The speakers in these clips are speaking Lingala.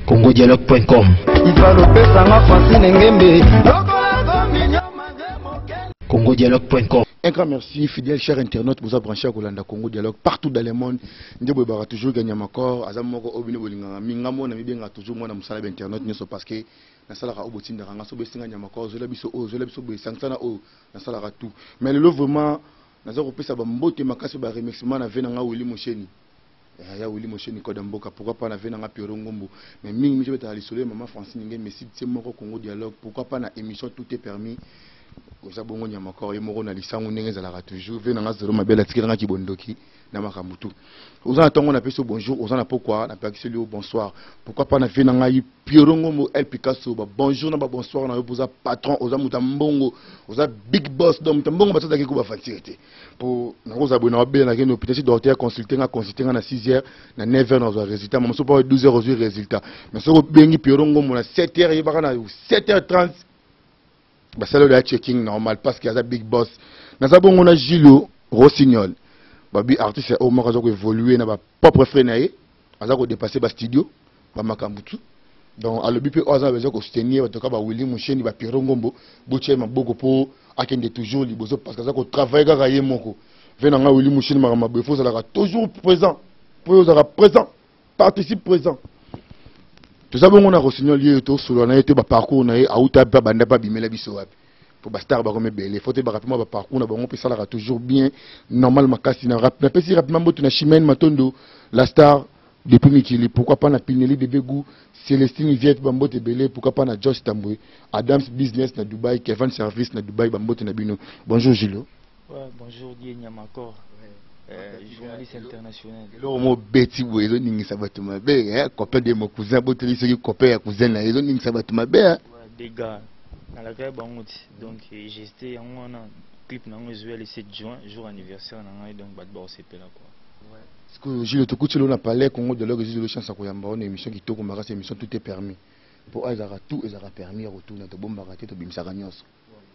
CongoDialogue.com. CongoDialogue.com. Un grand merci, fidèles chers internautes, vous avez branché à Kolanda Congo Dialogue partout dans le monde. Nous avons toujours gagné encore. Azamoko obino bolinga mingamo na mibenga toujours moi na musala internaute nyoso parce que na sala ka obotinda ranga so besinga nyamako zola biso be sanctana o na sala ka tout. Mais le vraiment nazo kopesa ba mbote makasi ba remerciement na venanga Willy Mosheni. Ya Willy Mosheni ko damboka pourquoi pas na venanga Piero Ngombo. Mais mingi mi jobeta alisolé maman Francine Ngé mais si moko Congo Dialogue pourquoi pas na émission tout est permis. Koza bongo nyamako ye moko na lisango ndenge ezalaka toujours venanga zero mabela tikiranga kibondoki na makamutu. Oza atongo na peso bonjour, oza na pourquoi na pakiseli au bonsoir. Pourquoi pas na venanga yi Piero Ngombo El Picasso ba bonjour na ba bonsoir na yopoza patron oza mutambongo oza big boss donc mutambongo batata ke ko ba fatirete. Pour na koza bona obela na keno peut-être docteur consulter na 6h na 9h na zo résultat maman so pas 12h au résultat. Mais so bengi Piero Ngombo na 7h yi baka na 7h30. Bah c'est le checking normal parce qu'il y a un big boss. Nous avons on a Gilo Rossignol. Babi artiste au moins qu'on évoluer na ba propre freinaye. Aza ko dépasser ba studio, ba makambutu. Donc à le but on a besoin qu'on soutenir en tout cas ba Willy Mosheni ba Piero Ngombo, boche ma boko po akende toujours liboso parce que ça ko travailler ga rayer moko. Venanga Willy Mosheni ma befo ça sera toujours présent. Pour sera présent, participe présent. Tout ça bon on a Rossignol lié to solo na été ba parcours na auta ba banda ba bimela biso wapi pour ba star ba comme belé faut te ba rapidement ba parcours na ba on peut ça la toujours bien normal makasi na rap na pesi rapidement botu na Chimène Matondo la star depuis Mikili pourquoi pas na Pineli de Begou Célestine Viette bambote belé pourquoi pas na Josh Tamboué Adams Business na Dubaï Kevin Service na Dubaï bambote na bino. Bonjour Gilo. Ouais, bonjour Dieu Nyamakor. Journaliste international. Le mot Betty Boezo ningi sabatu mabe copain de mon cousin boteli ce copain ya cousin na ezo ningi sabatu mabe des gars na la kai banguti donc j'étais en un clip na joué le 7 juin jour anniversaire na ngai donc batba osepela quoi. Ouais. Parce que Gilles Tokuti là on a parlé Congo de l'orgue Gilles chance ko yamba on émission qui toko mara émission tout est permis. Pour Azara tout ezara permis retourner to bomba raté to bimsaka nyos.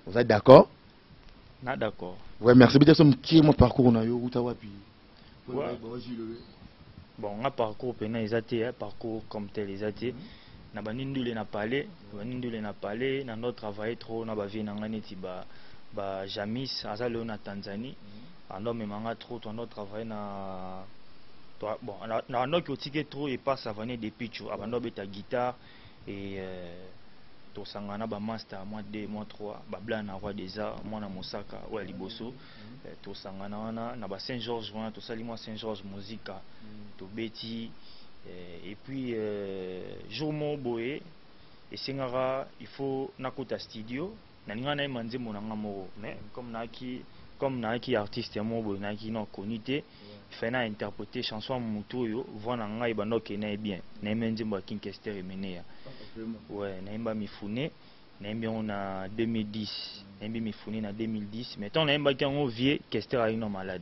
Vous êtes d'accord? Na d'accord. Ouais, merci bien somme qui mon parcours na yo uta wapi. Ouais. Bon, on a parcours pena ezate parcours comme tel ezate. Na banindule na parler, na notre travail trop na ba vie na nganeti ba Jamis azalo na Tanzanie. Ando memanga trop ton notre travail na bon na no ki otike trop et pas savané depuis tu abando beta guitare et to sangana ba master mois 2 mois 3 ba blanc na roi des arts moi na Mosaka ou liboso to sangana wana na ba Saint-Georges wana to sali moi Saint-Georges musique to beti et puis jour mo boé et singara il faut nakota studio na ninga na manze monanga moko mais comme naki artiste mo boé naki non connuté fait na interpréter chanson mutu yo vona ngai banoke na bien na menze mba Kinkester emeneya. Ouais, naimba mifune, naimba on a 2010, naimba mifune na 2010, mais tant naimba qui on vieux, Kester a une malade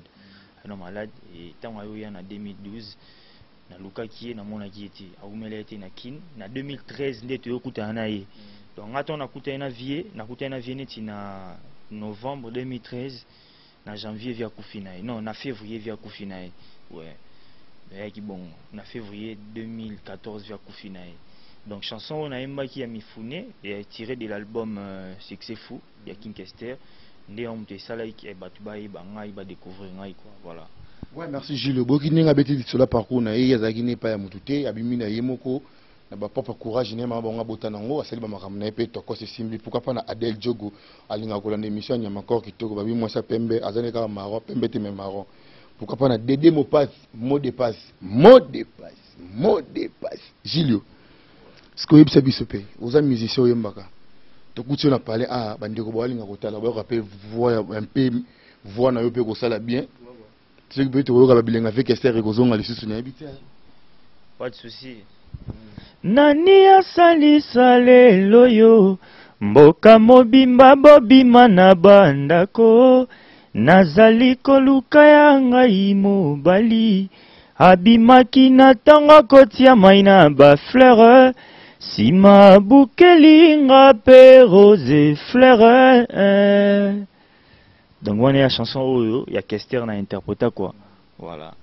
et tant a eu en 2012, na Luka qui est na mona qui était, a umela était na kin, na 2013 ndete yo kuta na ye. Donc attends na kuta na vieux neti na novembre 2013, na janvier via kufina, non na février via kufina, ouais, mais qui bon, na février 2014 via kufina. Donc chanson on a Emba qui a mifune et tiré de l'album Succès Fou il y a Kinkester ndé on te sala qui e batuba e banga ba découvrir ngai quoi voilà. Ouais merci Gilles Boki ninga beti sur la parcours na ye yazaki ne pa ya mutute abimi na yemoko na ba papa courage ne ma bonga botanango asali ba makamna pe toko se simbi pourquoi pas na Adel Jogo alinga ko la émission nya makor kitoko babi moi sa pembe azane ka maro pembe te me maro pourquoi pas na Dédé mot de passe Gilles. Ce que vous savez, vous êtes musicien, vous avez parlé à Bandeko Boaling à Rotala, vous avez voix un peu voix na yope ko sala bien. Tu sais que vous avez bilingue avec Esther et Gozon à l'issue pas de souci. Nani asali sale loyo mboka mobimba bobima na bandako nazali koluka ya ngai mobali abimaki na tanga kotia mai na ba fleur Sima boukelinga pe rose fleur. Donc on est la chanson où il y a Kester n'a interprété quoi. Voilà.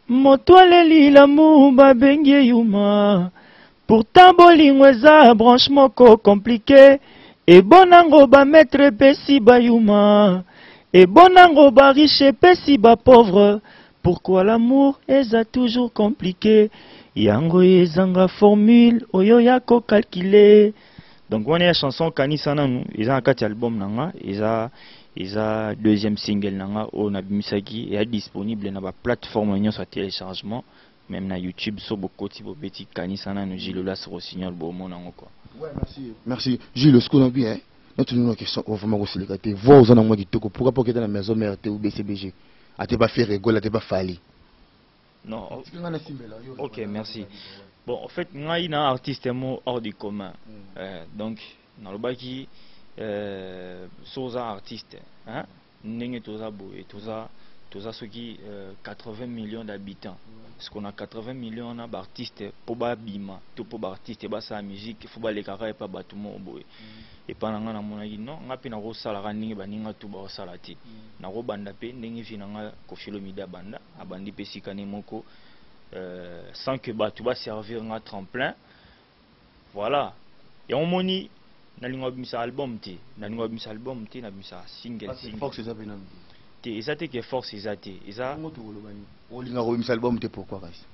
Motoile lila muba bengie yuma. Pourtant bolingo eza branche moko compliqué. Et bonango ba maître pesi ba yuma. Et bonango ba riche pesi ba pauvre. Pourquoi l'amour est toujours compliqué? Yango ezanga formule oyo yako calculé. Donc on est la chanson Kanisana nous, ils ont un 4 album nanga, ils ont deuxième single nanga on a bimisaki et est disponible dans la plateforme de téléchargement même na YouTube sur beaucoup de petits Kanisana nous Gilles là sur signal bon nanga quoi. Ouais, merci. Merci Gilles, ce qu'on a bien. Notre une question on va aussi les gâter. Voir aux en moi qui te pourquoi pas que dans la maison mère ou BCBG. A t'es pas fait rigoler, a t'es pas falli. Non. OK, merci. Bon, en fait, moi, il y a un artiste hors du commun. Donc, dans le bas qui sont artistes, hein, n'est pas tous ceux qui 80 millions d'habitants. Parce qu'on a 80 millions d'artistes pour bâbima, tout pour artistes, pour sa musique, il faut pas les carrer pas bâtiment au bout. Et pendant que on a dit non, on a pu n'avoir salaire ni baninga tout bas salati. N'avoir banda pe, n'engi finanga kofilo mida banda, abandi pe sikane moko. Sans que bah, tu vas servir un tremplin. Voilà. Et on moni na lingua bimisa album te, na lingua bimisa album te, na bimisa single single. Force ça benam. Te ezate que force ezate. Eza o lingua bimisa album te pourquoi rais?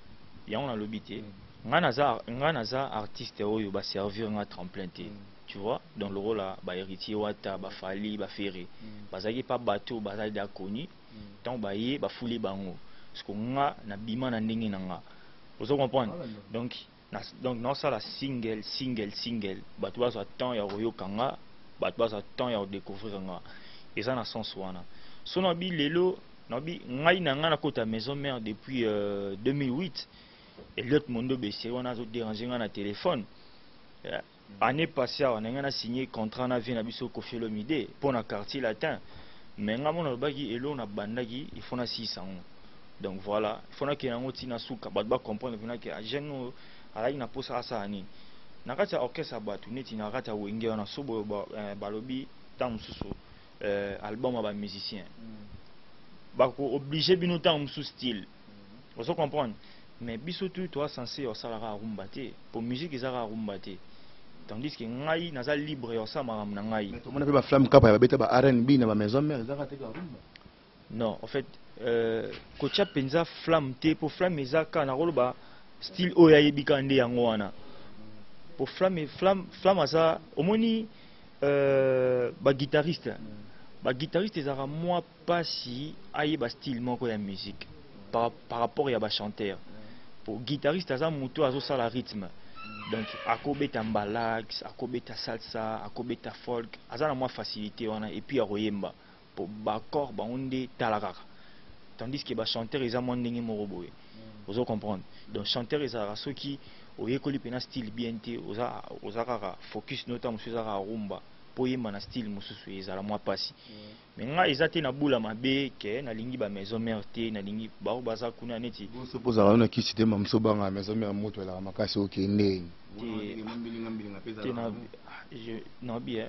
Ya on a lobité. Ngana za artiste oyo ba servir un tremplin te. Tu vois, dans le rôle là, ba héritier wata, ba fali, ba ferré. Bazaki pas bateau, bazaki da koni. Tant ba yé, ba foulé bango. Parce qu'on a na bima na ndenge nanga. Vous comprenez? Donc non ça la single bah tu vas attendre ya royo kanga, bah tu vas attendre ya découvrir nga. Et ça na sens wana. So na bi lelo, na bi ngai na nga na kota maison mère depuis 2008. Et l'autre monde bessé wana zo déranger nga na téléphone. Année passée on a signé contrat na vie na biso Kofelo Mide pour na quartier latin. Mais nga mona baki elo na bandaki il faut na 600. Donc voilà, il faut que nous na souka ba comprendre que jeune ala ina posa asa ani. Na kati orchestre ba tuneti na kati wenge na sobo balobi tam susu album ba musicien. Ba ko obligé bino tam sous style. Vous comprenez? Mais biso tu toi censé au salara rumba te. Pour musique ezara rumba te. Tandis que ngai naza libre yo sa maram na ngai. Mais tout le monde ba flamme kapa ba beta ba R&B na ba maison mère ezara te ka rumba. Non, en fait kocha penza flamme te pour flamme ezaka na roloba style oya yebika nde yango wana. Pour flamme aza omoni ba guitariste ezara moi pas si aye ba style moko ya musique par rapport ya ba chanteur. Pour guitariste aza muto azo sala rythme. Donc akobeta mbalax, akobeta salsa, akobeta folk, aza na moi facilité wana et puis ya royemba pour ba corps ba onde talakaka. Tandis que ba chanteur eza mo ndenge moko boye. Vous comprenez? Donc chanteur ezara ceux qui oyekoli pena style bien te oza kaka focus notamment sur za rumba po yemba na style mususu ezala moi pasi. Mais nga ezate na bula mabe ke na lingi ba maison mère te na lingi ba baza kuna neti. Vous supposez na ki cité mamso banga maison mère moto la makasi okende. Non bien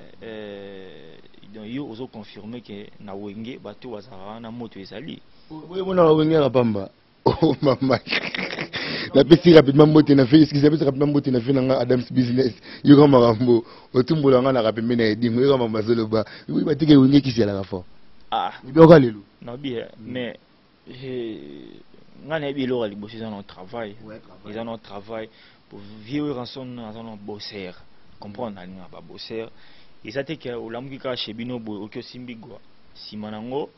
donc yo ozo confirmer que na wenge bato wazara na moto ezali. Oui mona wenge la pamba. Oh maman. La petite rapidement moto na fait excusez moi rapidement moto na fait na Adams business. Yo kama rambo otumbola nga na rapidement na edingo yo kama mazolo ba. Oui batike wenge ki la fort. Ah, ni bien lelo. Non bien mais nga na bi lo ali bosser dans notre travail. Ils ont notre travail pour vivre ensemble dans un bosser. Comprendre na ba bosser. Et ça te que olamuki ka chebino bo okyo simbigwa. Simanango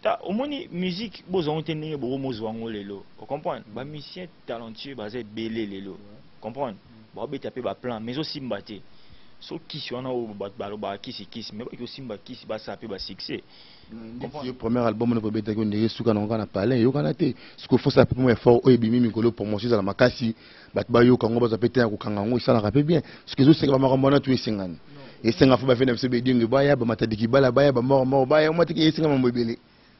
ta omoni musique bozo ontene bo mozo wango lelo. Vous comprenez? Ba musicien talentueux basé belé lelo. Comprendre? Ba beta pe ba plan mais aussi mbate. So kisi wana o ba kisi mais ba aussi mba kisi ba sa pe ba succès. Le premier album ne peut pas être que suka na ngana parler yo kana te. Ce qu'il faut ça pour moi effort o ebimi mikolo promotion za makasi bat ba yo kango ba za péter ko kanga ngo ça la rappelle bien. Ce que je sais que ba marambona tu esengana. Et senga fo ba fena fsebe dingue ba ya ba matadiki bala ba ya ba mort ba ya mati ke esenga mambebele.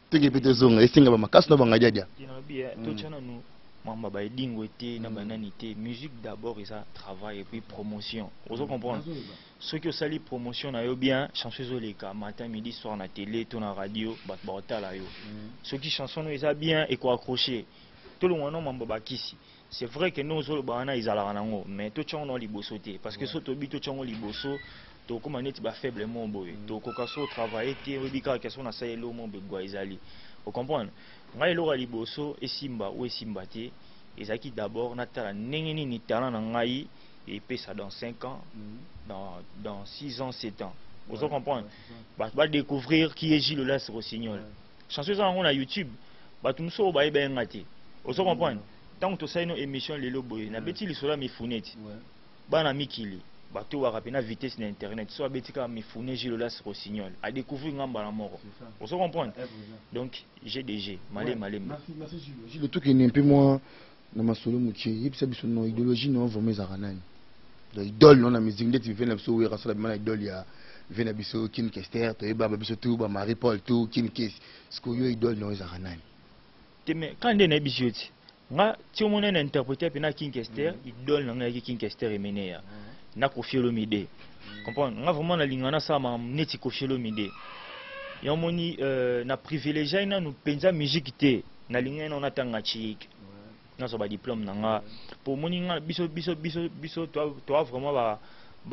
Teke pete zonga esenga ba makasi no ba ngajadia. Tina bien to chana no mamba ba edingo été na bananité musique d'abord et ça travail et puis promotion vous comprendre ceux qui sali promotion na yo bien chanson les cas matin midi soir na télé to na radio bat ba la yo ceux qui chanson no ça bien et quoi accrocher tout le monde mamba ba kisi c'est vrai que nous autres bana izala nango mais to tchongo liboso te parce que so to bi to tchongo liboso to comme neti ba faiblement boy to ko kaso travailler te obika question na sayelo mo be gwa izali vous comprenez ngai lo liboso esimba ou esimba te ezaki d'abord natala nengeni ni talent na ngai et puis ça dans 5 ans dans 6 ans 7 ans vous comprenez va découvrir qui est Gilles Las Rossignol chanson ça on a YouTube ba tumso ba ebe ngati vous comprenez tant que ça une émission lelo boy na beti lisola mifuneti bana mikili bato wa rapena vitesse na internet so abetika mifune Gilles Las Rossignol a découvrir ngamba la mort vous comprenez donc GDG malé merci Gilles le truc est un peu moins na masolo mukie yipsa biso no idéologie no vraiment zaranani donc idole non na musique ndeti vena biso we rasala bimana idole ya vena biso King Kester to eba biso tout ba Marie Paul tout King Kes sko yo idole no zaranani teme kande na biso ti nga ti o mona na interpréter pe na King Kester idole na nga King Kester emene ya na Koffi Olomide comprendre nga vraiment na lingana sama neti Koffi Olomide ya moni na privilégié na nous penza musique te na lingana na tanga chik na so ba diplôme na nga pour moni nga biso toi vraiment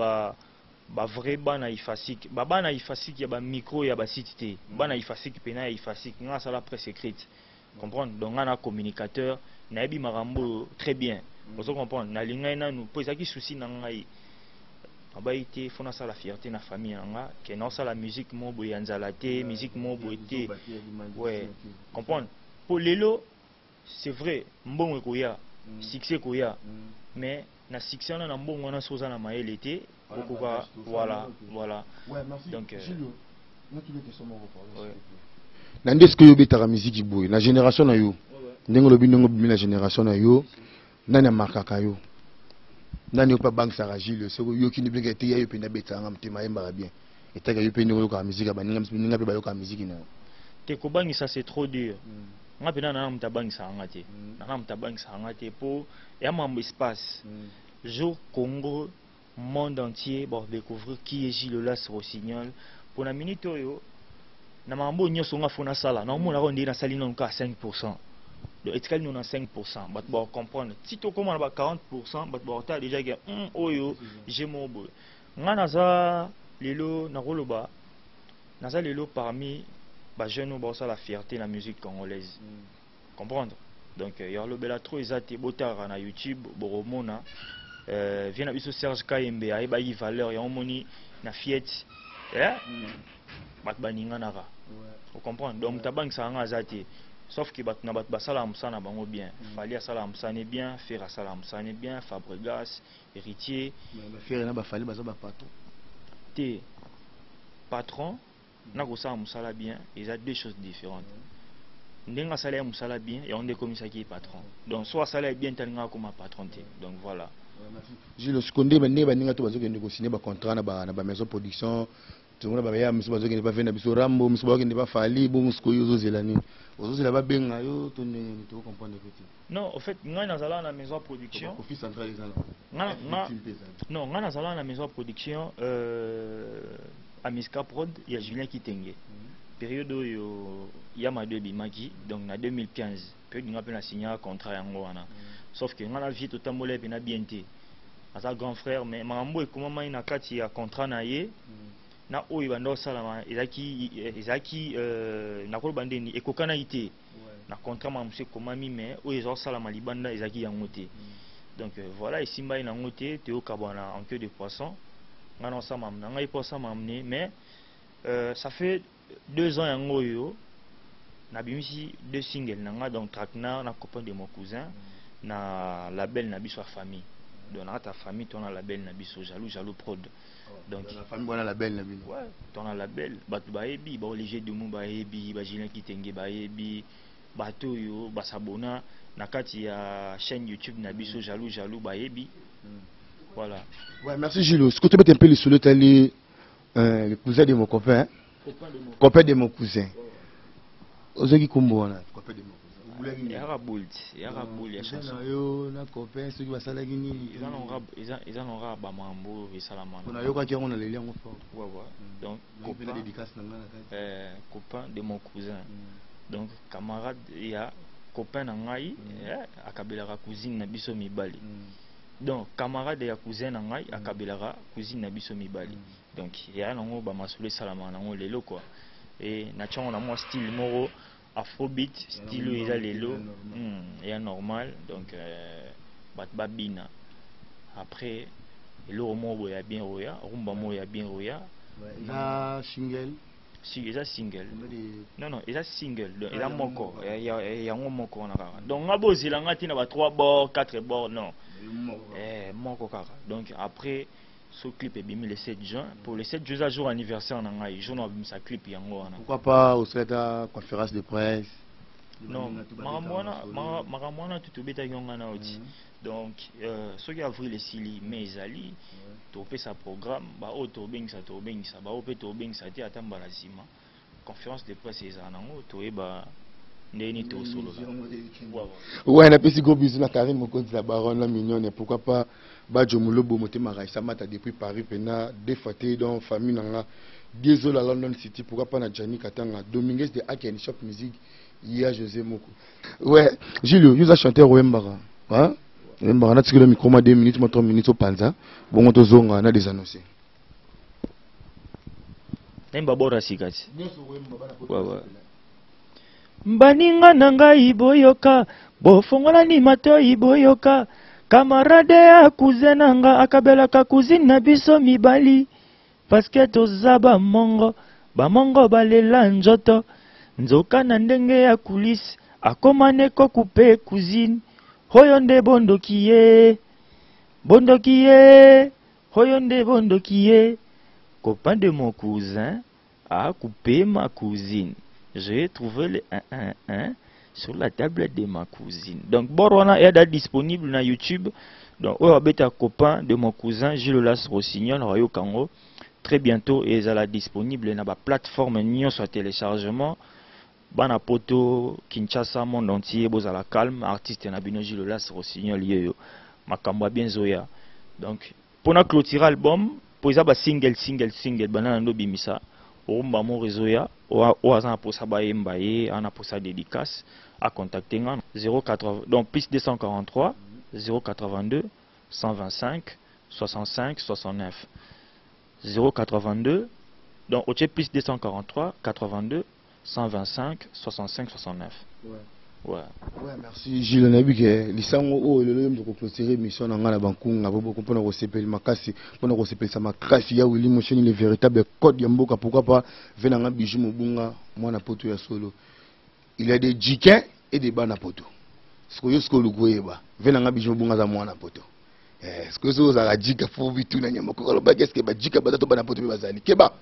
ba vrai bana ifasik bana ifasik ya ba micro ya ba site te bana ifasik pena ifasik nga ça la presse écrite comprendre donc nga na communicateur na ebi marambo très bien vous comprendre na lingana nous poser qui souci na ngai abaité fona ça la fierté na famille nga que non ça la musique mo boyanzala te musique mo boité ouais comprendre pour lelo c'est vrai mbongo koya succès koya mais na succès na mbongo na soza na maele te okoka voilà ouais merci donc na ndesko yo betaka musique boy na génération na yo ndenge lobi ndenge bimi na génération na yo nani amarkaka yo nani yo pa bank sara Gilles soko yo kini bleka te ya yo penda betanga mtema yemba bien etaka yo penda yo ka musique baninga ninga pe ba yo ka musique na te ko bangisa c'est trop dur nga pena na mtabangisa ngate na mtabangisa ngate po ya mambo espace jour Congo monde entier pour découvrir qui est Gilles Las Rossignol pour na minute yo na mambo nyoso nga fona sala na mona ko ndina sali non ka 5% donc etikali non na 5% bat ba comprendre si to comment ba 40% bat ba ta déjà que oyo j'ai mon boy nga naza lelo na roloba naza lelo parmi ba jeune ba ça la fierté la musique congolaise comprendre donc yo bela trop ezate botara na YouTube boromona vient biso Serge Kayembe ayeba yi valeur ya omoni na fiette bat baninga naka vous comprendre donc tabang ça nga azate sauf que bat na bat basala msana bango bien fali asala msane bien faire asala msane bien Fabregas héritier faire na ba fali baza ba patron te patron na ko sa musala bien ils ont deux choses différentes ndenga salaire musala bien et on est comme ça qui est patron donc soit salaire bien talinga comme patron te donc voilà Gilles Seconde ba neba ninga to bazo ke négocier ba contrat na ba maison production tout le monde ba ya muso bazo ke ba vena biso rambo muso ba ke ba fali bo musko yo zo zelani ozo zela ba benga yo to ne to comprendre que non en fait nga nazala na maison production office central ezala non nga nazala na maison production à Miska Prod il y a Julien Kitenge période yo yama de bimaki donc na 2015 période nga pe na signé contrat yango wana sauf que nga na vie to tambolé pe na bienté asa grand frère mais mambo e comment mai na kati ya contrat na ye na oyo bando salama ezaki na ko bandeni ekokana ité na contrat ma monsieur komami mais oyo zo salama libanda ezaki yango te donc voilà ici mba na ngote te okabana en queue de poisson nga na sama na ngai poisson m'amener mais ça fait 2 ans yango yo na bimisi 2 singles nanga donc Traquenard na copain de mon cousin na label na biso famille donc na ta famille ton label na biso jaloux prod donc la famille bona label na bino ouais ton label batu ba ebi ba léger de mon ba ebi ba Julien Kitenge ba ebi bato yo ba sabona na kati ya chaîne YouTube na biso jaloux ba ebi voilà ouais merci Gilles ce que tu peux un peu le solo tali le cousin de mon copain de mon cousin ozoki kumbo wana copain de mon cousin yaka boult ya chanson yo na copain ceux qui va sala gini ils en aura ba mambo esalama on a yo ka on a les liens fort ouais donc copain dédicace na ngana copain de mon cousin donc camarade ya copain na ngai akabelaka cousine na biso mibali donc camarade ya cousin na ngai akabelaka cousine na biso mibali donc ya nango ba masule salama nango lelo quoi et na tchongo na moi style moko afrobeat style eza lelo ya normal donc bat babina après eloko moko ya bien roya rumba moko ya bien roya na single si eza single non eza single donc eza moko yango moko wana kaka donc nga bozela nga tina ba 3 bords 4 bords non moko kaka donc après ce clip est bien le 7 juin pour le 7 juin jour anniversaire na ngai jour na sa clip yango wana pourquoi pas au serait conférence de presse non makamwana tout beta yonga na oti donc ce qui avril le sili mais ezali to pe sa programme ba auto bengisa ba ope to bengisa ti atamba la sima conférence de presse ezana nango to eba ndeni to solo ouais na pesi gros bisous na Karine Mokonzi la baronne la mignonne pourquoi pas Badjo Moulobo motema raisa mata depuis Paris pena défaté dans famille nanga désolé à London City pourquoi pas na Jani Katanga Dominguez de Aken Shop Music hier José Moko ouais Julio nous a chanté Wembara hein Wembara na tikelo micro ma 2 minutes ma 3 minutes au panza bon to zonga na des annoncés Nemba bora sikati ouais Mbaninga na ngai boyoka bofongola ni matoi boyoka camarade ya cousin nanga akabelaka cousine na biso mibali parce que toza bamongo balela njoto nzoka na ndenge ya kulisi akoma neko kupe cousine hoyo nde bondoki ye hoyo nde bondoki ye copain de mon cousin a coupé ma cousine. J'ai trouvé le 111 sur la table de ma cousine. Donc, Borona est disponible sur YouTube. Donc, on va mettre un copain de mon cousin, Gilles Las Rossignol, Royo Kango. Très bientôt, et elle est disponible sur la plateforme Nyon sur téléchargement. Bana poto, Kinshasa, monde entier, Bozala Calme, artiste Nabino Gilles Las Rossignol, Yoyo. Makamba bien Zoya. Donc, pour la clôturer l'album, pour les single, banana no bimisa. Orumba mo réseau ya o azana pour ça baye mbaye ana pour ça dédicace à contacter 080 donc plus 243 082 125 65 69 082 donc au plus 243 82 125 65 69 ouais merci Gilles Nabike lisango o lelo mzo ko clôturer mission na ngana bankunga bobo kompona ko sepeli makasi pona ko sepeli sa makasi ya Willy Mosheni le véritable code ya mboka pourquoi pas venanga bijou mobunga mwana poto ya solo il y a des djiquins et des bana poto sko yosko lugoyeba venanga bijou mobunga za mwana poto sko zo za djika fo bitu na nyama ko ba qu'est-ce que ba djika ba to bana poto be bazali keba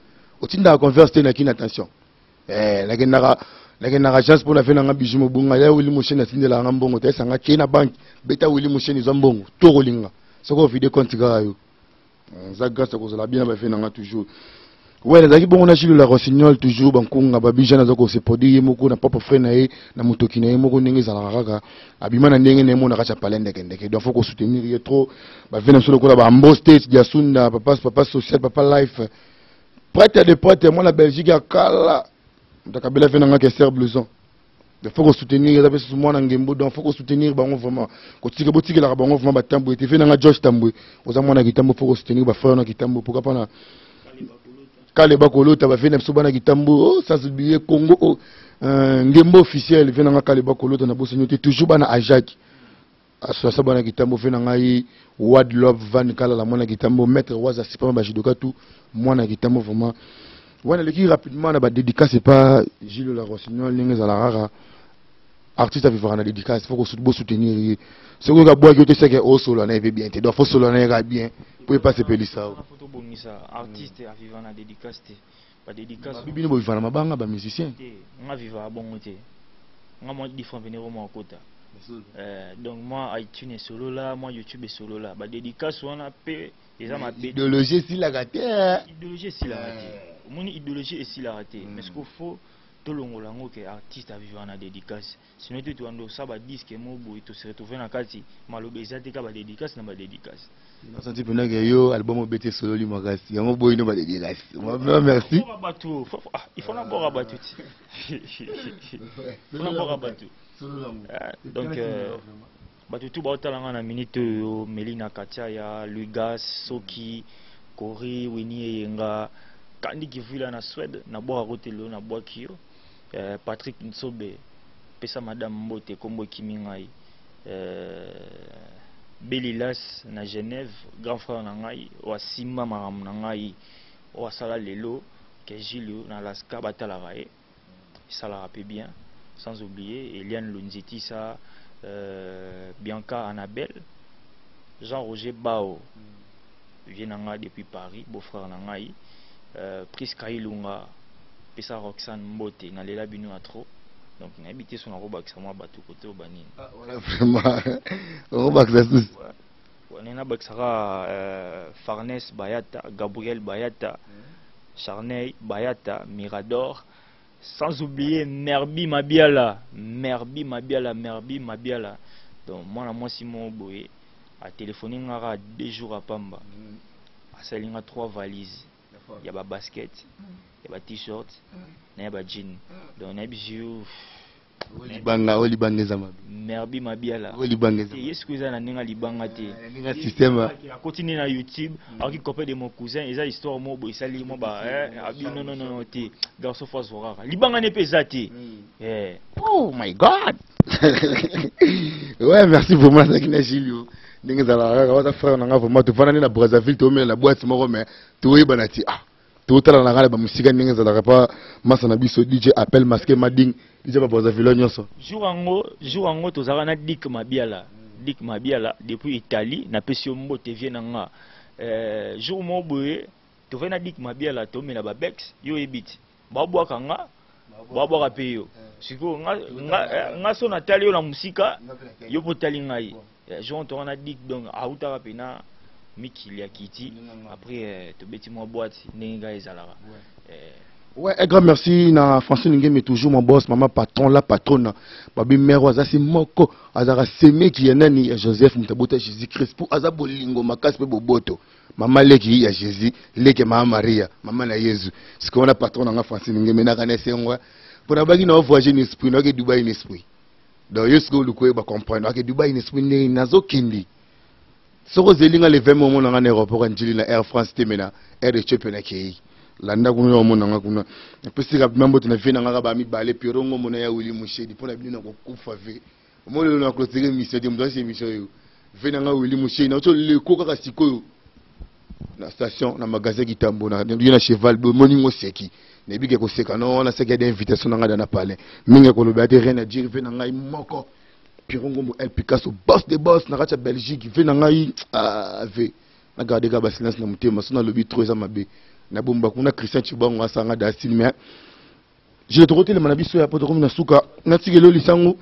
otinda converse na kin attention la chance pour la faire un bijou mobunga ya Willy Mosheni asinde la ngambongo ta sanga kena bank beta Willy Mosheni zambongo to rolinga soko vide compte gayo za grâce ko la bien ba fait nanga toujours ouais les aki bongo na Gilles la Rossignol toujours bankunga babija na zoko se produire moko na papa frère na ye na mutoki na ye moko ndenge za la kaka abima na ndenge na mo na kacha palende kendeke donc faut ko soutenir ye trop ba vena solo ko la ba Ambo State ya Sunda papa social papa life prêtre de prêtre moi la Belgique ya kala Kabila fait un question blouson. Il faut soutenir les amis moi n'angembo donc faut soutenir bango vraiment. Quand tu es la bango vraiment batambo et tu fais un Josh Tambo. Aux amis na kitambo faut soutenir ba frère na kitambo pourquoi pas na Kaleba Kolo tu vas faire un sobana kitambo oh ça se billet Congo ngembo officiel fait un Kaleba Kolo tu na bosse toujours bana Ajak. Ça bana kitambo fait un Wad Love Van Kala la mona kitambo maître Waza sipa ba jidoka tout moi na kitambo vraiment. Ouais, l'équipe rapidement, la dédicace, c'est pas Gilles la Rossignol, Ninges à la rara. Artiste à vivre en dédicace, il faut qu'on soutenir. Ce que vous avez dit, c'est que au solo, on est bien. Donc, il faut solo, on est bien. Vous pouvez pas se payer ça. Artiste à vivre en dédicace, pas dédicace. Bibi, vous vivez en mabanga, bah musicien. On vivre à bon côté. Moi, il faut venir au moins côté. Donc, moi, iTunes est solo là, moi, YouTube est solo là. Bah, dédicace, on a payé. Idéologie, si la gâté. Idéologie, si la gâté. Mon idéologie est si la raté, mais ce qu'il faut tolongola ngo ke artiste a vivre na dédicace sinon tu ando ça ba disque mo boy to se retrouver na kati malobe ezate ka ba dédicace na ba dédicace na senti pena ke yo album o bete solo li makasi yango boy no ba dédicace merci il faut na bora batu il faut na bora batu donc batu tout ba talanga na minute yo Melina Katia ya Lugas Soki Kori Winnie Yenga kandi kivila na Suède na boa rotelo na boa kio Patrick Nsobe pesa madame Mbote kombo kimingai Belilas na Genève grand frère na ngai wa Simba maram na ngai wa sala lelo ke Gilio na Alaska batala rae ça la rappelle bien sans oublier Eliane Lunziti ça Bianca Annabelle Jean-Roger Bao vient nanga depuis Paris beau-frère na ngai Pris Kailunga pesa Roxane Mbote na lela bino a trop donc na habité son robak ça moi batu côté au banine voilà vraiment robak ça tous on est na baksara Farnes Bayata Gabriel Bayata Charney Bayata Mirador sans oublier Merbi Mabiala donc moi Simon Boye a téléphoné ngara 2 jours à Pamba a salinga 3 valises il y a ba basket il y a ba t-shirt il y a ba jean donc on a bijou Olibanga zama Merbi Mabiala Olibanga est-ce que vous avez un libanga te un système à continuer na YouTube avec copain de mon cousin ils a histoire mo boy sali mo ba non te garçon fois horreur libanga ne pesate oh my god ouais merci pour moi ça qui n'a Gilio ndenge zala ka frère na nga vraiment to fana na Brazzaville to me la boîte moko mais to yebanati to tala na ngala ba musika ndenge zala pa masa na biso DJ appel masqué mading DJ ba Brazzaville nyonso jour ango to zala na Dick Mabiala depuis Italie na pesio mbote vient nga jour mo boye to vena Dick Mabiala to me la ba bex yo ebit ba bwa kanga ba bwa ka peyo siko nga so na tali yo na musika yo potali ngai Jean on a dit donc à Outara pena Mikili Akiti après te beti moi boîte ninga ezalara ouais un grand merci na Francine Ngeme toujours mon boss maman patron la patronne babi mère azasi moko azara seme ki yanani Joseph Mutabota Jésus Christ pour azabolingo makasi pe boboto maman leki ya Jésus leki mama Maria maman na Yesu ce qu'on a patron na Francine Ngeme na kanese ngwa pour na bagi na voyager n'esprit na ke Dubai n'esprit donc est-ce que vous pouvez comprendre que Dubai n'est pas né nazo kindi soko zelinga le 20 moments na aéroport njili na Air France temena Air Ethiopia na kei landa kuno momona nga kuna pesi ka mambo tuna fina nga ba mi bale pirongo mona ya Willy Mushedi pona bino ko kufa ve omolo na ko tsege mission de mzo mission yo vena nga Willy Mushedi na to le ko kaka sikoyo na station na magasin kitambo na na cheval bo moni ngo seki ne bige ko seka no na seka de invitation nga dana pale minga ko lobe ate rien à dire vena nga moko pirongo mo El Picasso boss de boss na kacha Belgique vena nga ave na garder ka ba silence na mutema sona lobi trop za mabe na bomba kuna Christian Chibango asanga da mais je te retourne na biso ya poto comme na suka na tigelo lisango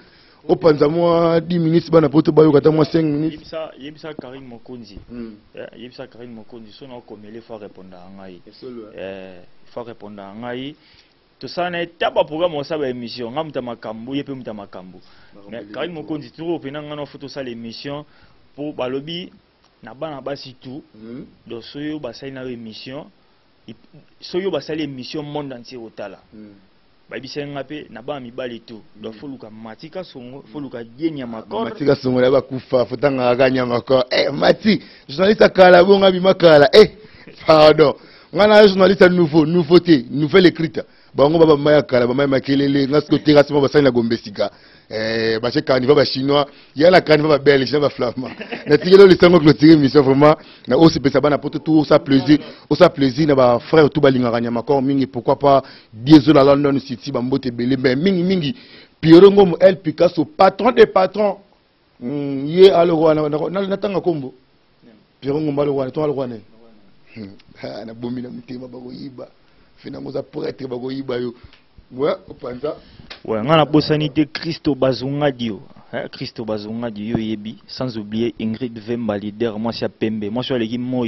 au panza moi 10 minutes bana poto bayo kata moi 5 minutes yebisa Karim Mokonzi yebisa Karim Mokonzi sona ko mele faut répondre à ngai faut répondre à ngai to sana taba programme on sa ba émission ngamta makambu yepe mta makambu mais Karim Mokonzi toujours pena ngana photo ça l'émission pour balobi na bana basi tout donc soyo basali na émission soyo basali émission monde entier otala babisenga pe na ba mibali tout donc faut luka matika songo faut luka genya makor matika songo la ba kufa fotanga ganya makor mati journaliste kala bonga bi makala pardon ngana journaliste nouveauté nouvelle écrite bango baba maya kala ba maya makelele ngasko tera sima basali na gombesika ba che carnival ba chinois ya la carnival ba belge ba flamand na tigelo le sango clôturer mission vraiment na aussi pesa bana poto tout ça plaisir na ba frère tout balinga kanya makor mingi pourquoi pas diesel à London City ba mbote belé mais mingi Pirongo mo El Picasso patron des patrons ye aloro na tanga kombo Pirongo mbalo wana to aloro wana na bombi na mutema ba koyiba fina ngoza prêtre ba koyiba yo ouais opanza ouais ngana bosanité Christo Bazungadio Christo Bazungadio yebi sans oublier Ingrid Vemba leader moi c'est Pembe moi je suis moi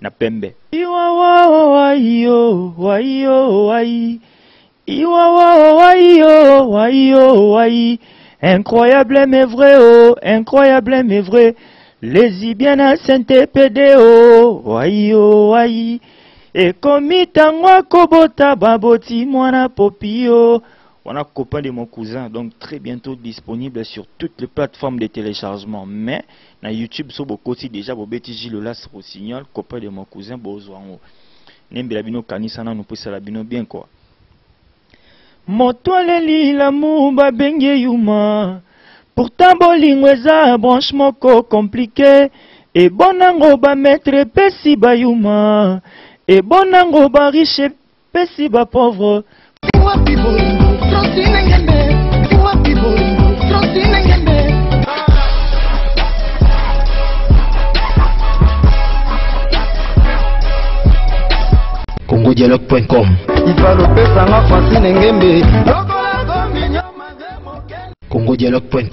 na Pembe wayo Incroyable mais vrai, oh, incroyable mais vrai. Lesbienne Saint-Épédé, oh, wai. Et comme tango kobota baboti mwana popio. On a copain de mon cousin, donc très bientôt disponible sur toutes les plateformes de téléchargement. Mais na YouTube, so bokoti déjà bobeti Gilolas Rossignol, copain de mon cousin bozwango. Nembela bino kanisa na nupesa la bino bien quoi. Motoile lila mumba benge yuma. Pourtant bolingo eza branche moko compliqué. Et bonango ba maître pesi ba yuma. Et bonango ba riche pesi ba pauvre. congodialogue.com congodialogue.com